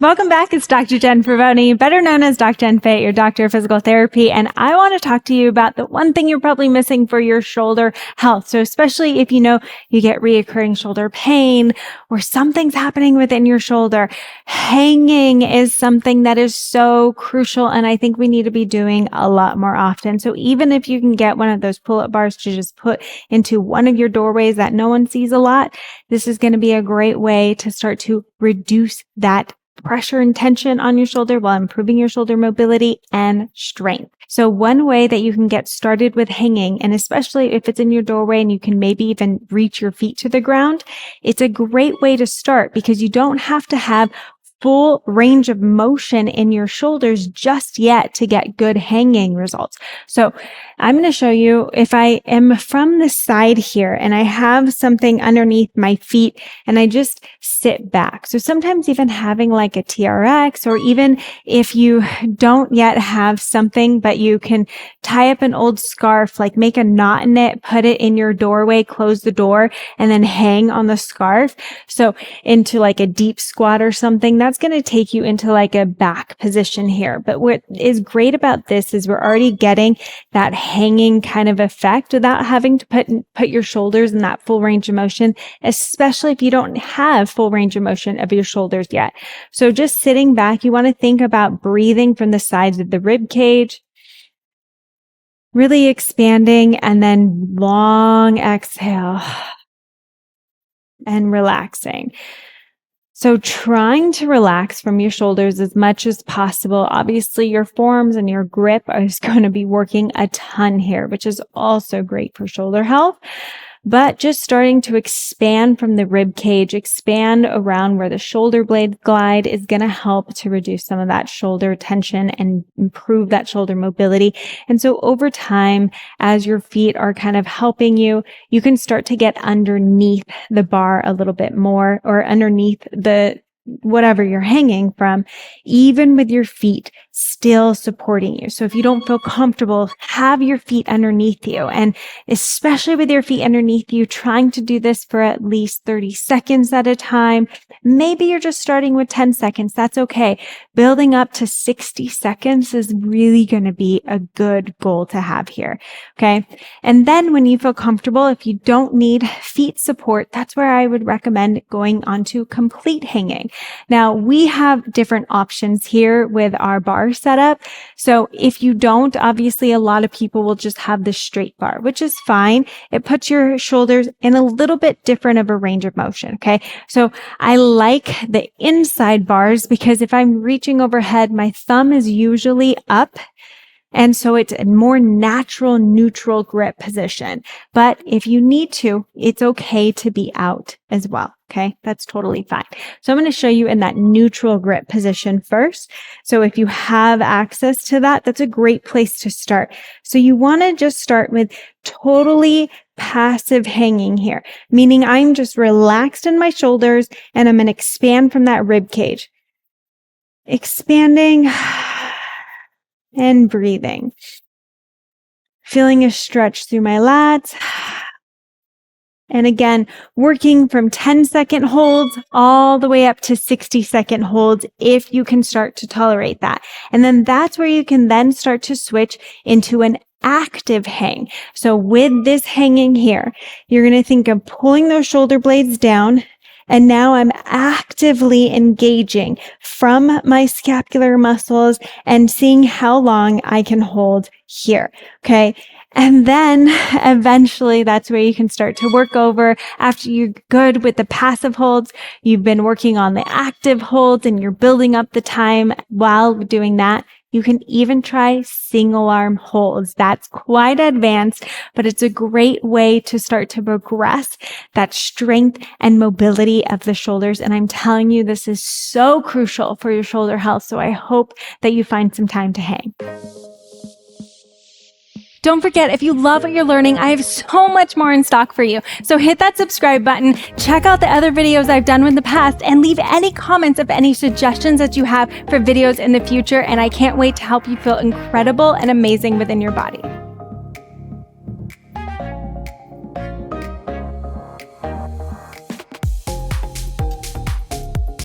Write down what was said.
Welcome back. It's Dr. Jen Favoni, better known as DocJenFit, your doctor of physical therapy. And I want to talk to you about the one thing you're probably missing for your shoulder health. So especially if you know you get reoccurring shoulder pain or something's happening within your shoulder, hanging is something that is so crucial. And I think we need to be doing a lot more often. So even if you can get one of those pull-up bars to just put into one of your doorways that no one sees a lot, this is going to be a great way to start to reduce that pressure and tension on your shoulder while improving your shoulder mobility and strength. So one way that you can get started with hanging, and especially if it's in your doorway and you can maybe even reach your feet to the ground, it's a great way to start because you don't have to have full range of motion in your shoulders just yet to get good hanging results. So I'm going to show you if I am from the side here and I have something underneath my feet and I just sit back. So sometimes even having like a TRX, or even if you don't yet have something, but you can tie up an old scarf, like make a knot in it, put it in your doorway, close the door, and then hang on the scarf. So into like a deep squat or something, that's going to take you into like a back position here. But what is great about this is we're already getting that hanging kind of effect without having to put your shoulders in that full range of motion, especially if you don't have full range of motion of your shoulders yet. So just sitting back, you want to think about breathing from the sides of the rib cage, really expanding, and then long exhale and relaxing. So trying to relax from your shoulders as much as possible. Obviously, your forearms and your grip is going to be working a ton here, which is also great for shoulder health. But just starting to expand from the rib cage, expand around where the shoulder blades glide is going to help to reduce some of that shoulder tension and improve that shoulder mobility. And so over time, as your feet are kind of helping you, you can start to get underneath the bar a little bit more, or underneath the whatever you're hanging from, even with your feet still supporting you. So if you don't feel comfortable, have your feet underneath you. And especially with your feet underneath you, trying to do this for at least 30 seconds at a time. Maybe you're just starting with 10 seconds. That's okay. Building up to 60 seconds is really going to be a good goal to have here. Okay. And then when you feel comfortable, if you don't need feet support, that's where I would recommend going on to complete hanging. Now, we have different options here with our bar setup. So if you don't, obviously a lot of people will just have the straight bar, which is fine. It puts your shoulders in a little bit different of a range of motion. Okay. So I like the inside bars because if I'm reaching overhead, my thumb is usually up. And so it's a more natural, neutral grip position. But if you need to, it's okay to be out as well. Okay. That's totally fine. So I'm going to show you in that neutral grip position first. So if you have access to that, that's a great place to start. So you want to just start with totally passive hanging here, meaning I'm just relaxed in my shoulders and I'm going to expand from that rib cage. Expanding and breathing. Feeling a stretch through my lats. And again, working from 10-second holds all the way up to 60-second holds if you can start to tolerate that. And then that's where you can then start to switch into an active hang. So with this hanging here, you're going to think of pulling those shoulder blades down. And now I'm actively engaging from my scapular muscles and seeing how long I can hold here. Okay. And then eventually that's where you can start to work over after you're good with the passive holds. You've been working on the active holds and you're building up the time while doing that. You can even try single arm holds. That's quite advanced, but it's a great way to start to progress that strength and mobility of the shoulders. And I'm telling you, this is so crucial for your shoulder health. So I hope that you find some time to hang. Don't forget, if you love what you're learning, I have so much more in stock for you. So hit that subscribe button, check out the other videos I've done in the past, and leave any comments of any suggestions that you have for videos in the future. And I can't wait to help you feel incredible and amazing within your body.